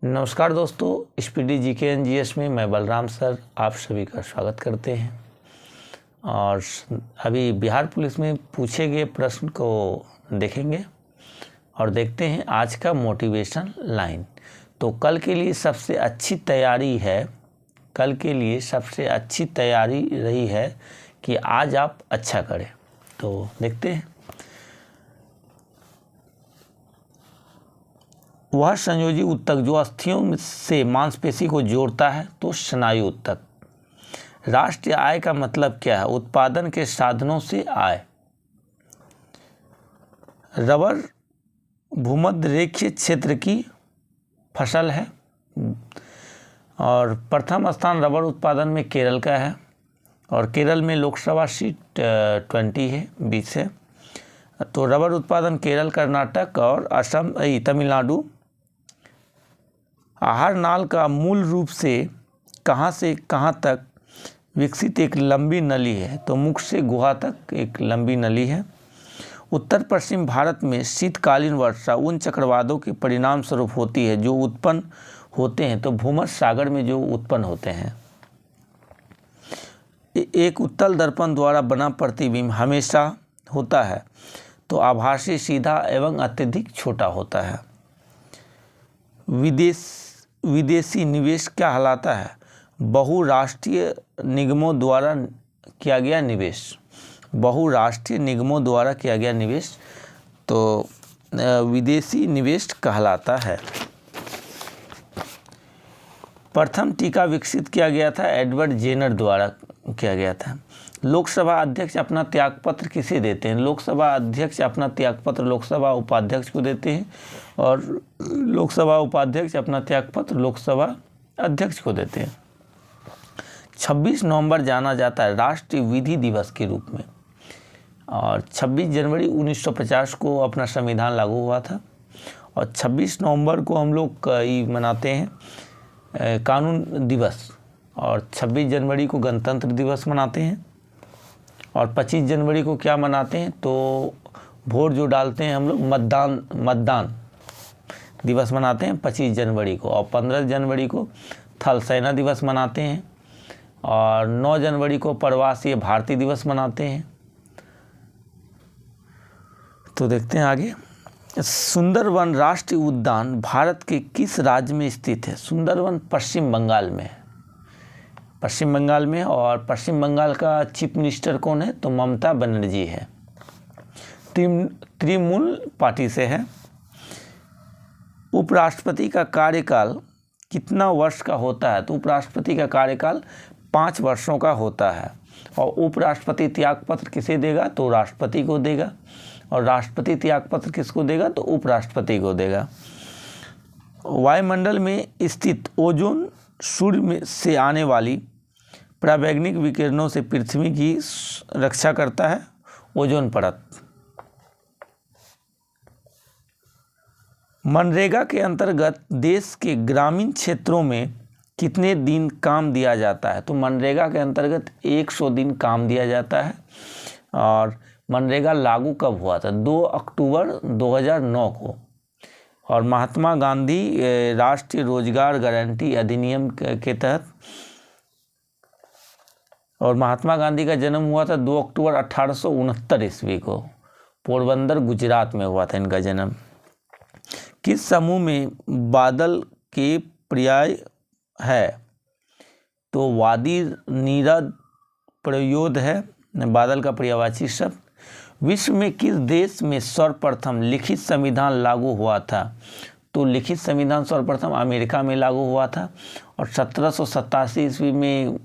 नमस्कार दोस्तों, speedy GK NGS में मैं बलराम सर आप सभी का स्वागत करते हैं। और अभी बिहार पुलिस में पूछे गए प्रश्न को देखेंगे और देखते हैं आज का मोटिवेशन लाइन। तो कल के लिए सबसे अच्छी तैयारी रही है कि आज आप अच्छा करें। तो देखते हैं। वह संयोजी ऊतक जो अस्थियों से मांसपेशी को जोड़ता है तो स्नायु ऊतक। राष्ट्रीय आय का मतलब क्या है? उत्पादन के साधनों से आय। रबर भूमध्य रेखीय क्षेत्र की फसल है और प्रथम स्थान रबर उत्पादन में केरल का है और केरल में लोकसभा सीट 20 है, 20 है। तो रबर उत्पादन केरल, कर्नाटक और असम, तमिलनाडु। आहार नाल का मूल रूप से कहाँ तक विकसित एक लंबी नली है? तो मुख से गुहा तक एक लंबी नली है। उत्तर पश्चिम भारत में शीतकालीन वर्षा उन चक्रवातों के परिणाम स्वरूप होती है जो उत्पन्न होते हैं तो भूमध्य सागर में जो उत्पन्न होते हैं। एक उत्तल दर्पण द्वारा बना प्रतिबिंब हमेशा होता है तो आभासी, सीधा एवं अत्यधिक छोटा होता है। विदेशी निवेश क्या कहलाता है? बहुराष्ट्रीय निगमों द्वारा किया गया निवेश। बहुराष्ट्रीय निगमों द्वारा किया गया निवेश तो विदेशी निवेश कहलाता है। प्रथम टीका विकसित किया गया था एडवर्ड जेनर द्वारा किया गया था। लोकसभा अध्यक्ष अपना त्यागपत्र किसे देते हैं? लोकसभा अध्यक्ष अपना त्यागपत्र लोकसभा उपाध्यक्ष को देते हैं और लोकसभा उपाध्यक्ष अपना त्यागपत्र लोकसभा अध्यक्ष को देते हैं। 26 नवंबर जाना जाता है राष्ट्रीय विधि दिवस के रूप में और 26 जनवरी 1950 को अपना संविधान लागू हुआ था और 26 नवंबर को हम लोग मनाते हैं कानून दिवस और 26 जनवरी को गणतंत्र दिवस मनाते हैं और 25 जनवरी को क्या मनाते हैं? तो वोट जो डालते हैं हम लोग मतदान दिवस मनाते हैं 25 जनवरी को। और 15 जनवरी को थल सेना दिवस मनाते हैं और 9 जनवरी को प्रवासी भारतीय दिवस मनाते हैं। तो देखते हैं आगे। सुंदरवन राष्ट्रीय उद्यान भारत के किस राज्य में स्थित है? सुंदरवन पश्चिम बंगाल में है। पश्चिम बंगाल में और पश्चिम बंगाल का चीफ मिनिस्टर कौन है? तो ममता बनर्जी है। तृणमूल पार्टी से है। उपराष्ट्रपति का कार्यकाल कितना वर्ष का होता है? तो उपराष्ट्रपति का कार्यकाल 5 वर्षों का होता है और उपराष्ट्रपति त्यागपत्र किसे देगा? तो राष्ट्रपति को देगा और राष्ट्रपति त्यागपत्र किसको देगा? तो उपराष्ट्रपति को देगा। वायुमंडल में स्थित ओजोन सूर्य में से आने वाली पराबैंगनी विकिरणों से पृथ्वी की रक्षा करता है ओजोन परत। मनरेगा के अंतर्गत देश के ग्रामीण क्षेत्रों में कितने दिन काम दिया जाता है? तो मनरेगा के अंतर्गत 100 दिन काम दिया जाता है और मनरेगा लागू कब हुआ था? 2 अक्टूबर 2009 को। और महात्मा गांधी राष्ट्रीय रोजगार गारंटी अधिनियम के तहत और महात्मा गांधी का जन्म हुआ था 2 अक्टूबर 1869 ईस्वी को। पोरबंदर गुजरात में हुआ था इनका जन्म। किस समूह में बादल के पर्याय है? तो वादी, नीरद, प्रयोद है बादल का पर्यायवाची शब्द। विश्व में किस देश में सर्वप्रथम लिखित संविधान लागू हुआ था? तो लिखित संविधान सर्वप्रथम अमेरिका में लागू हुआ था और 1787 ईस्वी में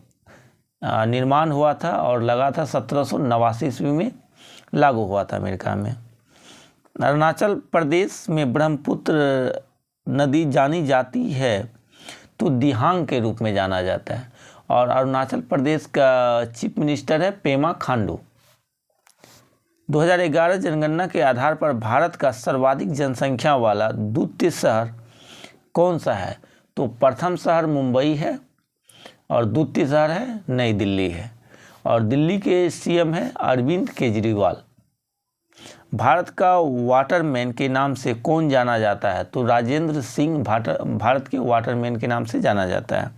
निर्माण हुआ था और लगा था 1789 ईस्वी में लागू हुआ था अमेरिका में। अरुणाचल प्रदेश में ब्रह्मपुत्र नदी जानी जाती है तो दिहांग के रूप में जाना जाता है और अरुणाचल प्रदेश का चीफ मिनिस्टर है पेमा खांडू। 2011 जनगणना के आधार पर भारत का सर्वाधिक जनसंख्या वाला द्वितीय शहर कौन सा है? तो प्रथम शहर मुंबई है और द्वितीय शहर है नई दिल्ली है और दिल्ली के सीएम है अरविंद केजरीवाल। भारत का वाटरमैन के नाम से कौन जाना जाता है? तो राजेंद्र सिंह भारत के वाटरमैन के नाम से जाना जाता है।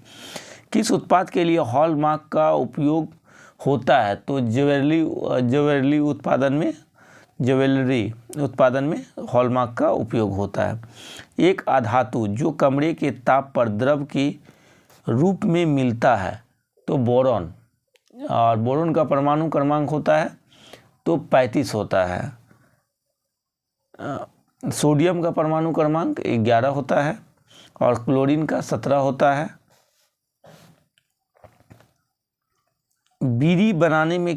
किस उत्पाद के लिए हॉलमार्क का उपयोग होता है? तो ज्वेलरी उत्पादन में हॉलमार्क का उपयोग होता है। एक अधातु जो कमरे के ताप पर द्रव के रूप में मिलता है तो बोरॉन, और बोरॉन का परमाणु क्रमांक होता है तो 35 होता है। सोडियम का परमाणु क्रमांक 11 होता है और क्लोरीन का 17 होता है। बीड़ी बनाने में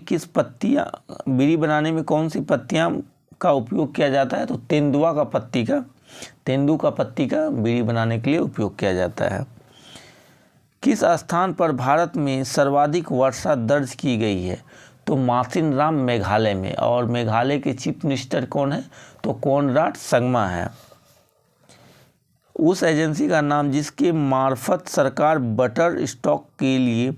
कौन सी पत्तियां का उपयोग किया जाता है? तो तेंदुआ का पत्ती का बीड़ी बनाने के लिए उपयोग किया जाता है। किस स्थान पर भारत में सर्वाधिक वर्षा दर्ज की गई है? तो मासिनराम मेघालय में, और मेघालय के चीफ मिनिस्टर कौन है? तो कोनराड संगमा है। उस एजेंसी का नाम जिसके मार्फत सरकार बटर स्टॉक के लिए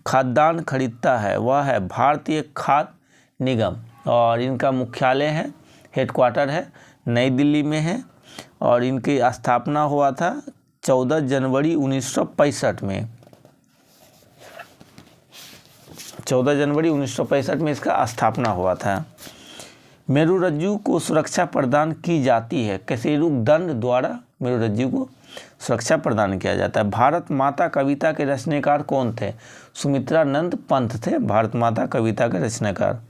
खाद्यान्न खरीदता है वह है भारतीय खाद्य निगम, और इनका मुख्यालय है, हेडक्वार्टर है, नई दिल्ली में है, और इनकी स्थापना हुआ था 14 जनवरी 1965 में। 14 जनवरी 1965 में इसका स्थापना हुआ था। मेरुरज्जु को सुरक्षा प्रदान की जाती है? कशेरुक दंड द्वारा मेरुरज्जु को सुरक्षा प्रदान किया जाता है। भारत माता कविता के रचनाकार कौन थे? सुमित्रानंद पंत थे भारत माता कविता के रचनाकार।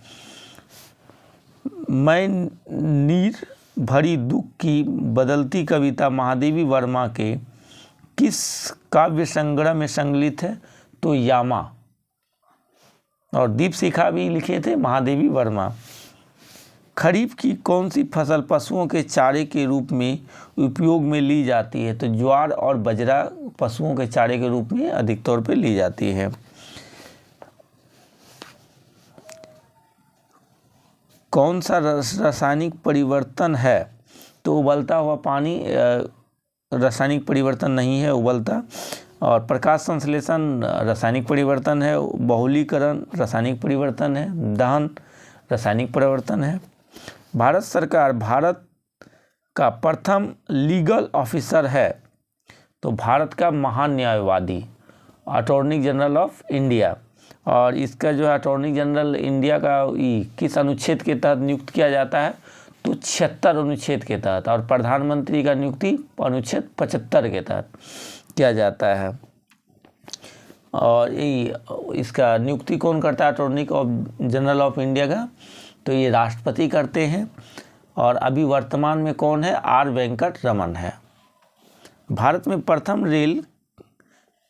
मैं नीर भरी दुख की बदलती कविता महादेवी वर्मा के किस काव्य संग्रह में संकलित है? तो यामा, और दीपशिखा भी लिखे थे महादेवी वर्मा। खरीफ की कौन सी फसल पशुओं के चारे के रूप में उपयोग में ली जाती है? तो ज्वार और बाजरा पशुओं के चारे के रूप में अधिक तौर पर ली जाती है। कौन सा रासायनिक परिवर्तन है? तो उबलता हुआ पानी रासायनिक परिवर्तन नहीं है, उबलता। और प्रकाश संश्लेषण रासायनिक परिवर्तन है, बहुलीकरण रासायनिक परिवर्तन है, दहन रासायनिक परिवर्तन है। भारत सरकार भारत का प्रथम लीगल ऑफिसर है? तो भारत का महान न्यायवादी, अटॉर्नी जनरल ऑफ इंडिया। और इसका जो है अटॉर्नी जनरल इंडिया का किस अनुच्छेद के तहत नियुक्त किया जाता है? तो 76 अनुच्छेद के तहत। और प्रधानमंत्री का नियुक्ति अनुच्छेद 75 के तहत किया जाता है। और इसका नियुक्ति कौन करता है अटॉर्नी जनरल ऑफ इंडिया का? तो ये राष्ट्रपति करते हैं। और अभी वर्तमान में कौन है? आर वेंकट रमन है। भारत में प्रथम रेल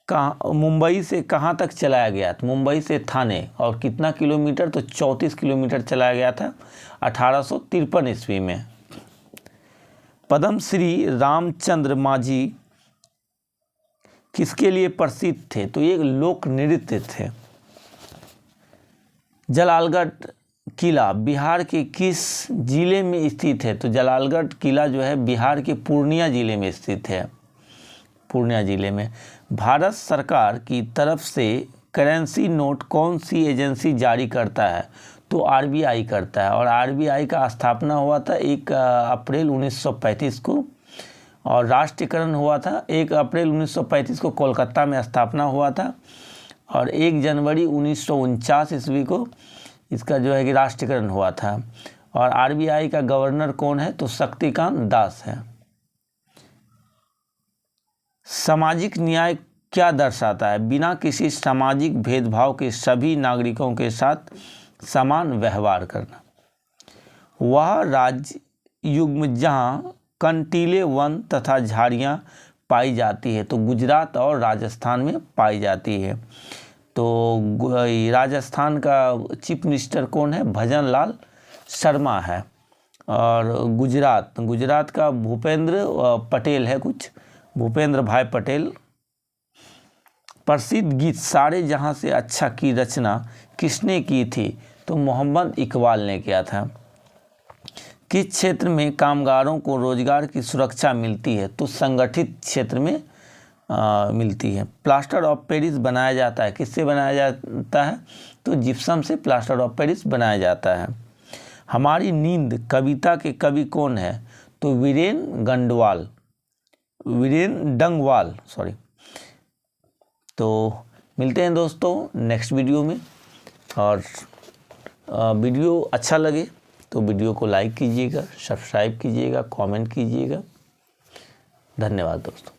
मुंबई से कहाँ तक चलाया गया? तो मुंबई से थाने, और कितना किलोमीटर? तो 34 किलोमीटर चलाया गया था 1853 ईस्वी में। पद्म श्री रामचंद्र माझी किसके लिए प्रसिद्ध थे? तो ये लोक नृत्य थे। जलालगढ़ किला बिहार के किस जिले में स्थित है? तो जलालगढ़ किला जो है बिहार के पूर्णिया जिले में स्थित है, पूर्णिया जिले में। भारत सरकार की तरफ से करेंसी नोट कौन सी एजेंसी जारी करता है? तो आरबीआई करता है। और आरबीआई का स्थापना हुआ था 1 अप्रैल 1935 को, और राष्ट्रीयकरण हुआ था 1 अप्रैल 1935 को कोलकाता में स्थापना हुआ था, और 1 जनवरी 1949 ईस्वी को इसका जो है कि राष्ट्रीयकरण हुआ था। और आरबीआई का गवर्नर कौन है? तो शक्तिकांत दास है। सामाजिक न्याय क्या दर्शाता है? बिना किसी सामाजिक भेदभाव के सभी नागरिकों के साथ समान व्यवहार करना। वह राज्य युग जहाँ कंटीले वन तथा झाड़ियाँ पाई जाती है? तो गुजरात और राजस्थान में पाई जाती है। तो राजस्थान का चीफ मिनिस्टर कौन है? भजन लाल शर्मा है। और गुजरात का भूपेंद्र पटेल है, कुछ भूपेंद्र भाई पटेल। प्रसिद्ध गीत सारे जहां से अच्छा की रचना किसने की थी? तो मोहम्मद इकबाल ने किया था। किस क्षेत्र में कामगारों को रोजगार की सुरक्षा मिलती है? तो संगठित क्षेत्र में मिलती है। प्लास्टर ऑफ पेरिस बनाया जाता है, किससे बनाया जाता है? तो जिप्सम से प्लास्टर ऑफ पेरिस बनाया जाता है। हमारी नींद कविता के कवि कौन है? तो वीरेन डंगवाल सॉरी। तो मिलते हैं दोस्तों नेक्स्ट वीडियो में, और वीडियो अच्छा लगे तो वीडियो को लाइक कीजिएगा, सब्सक्राइब कीजिएगा, कमेंट कीजिएगा। धन्यवाद दोस्तों।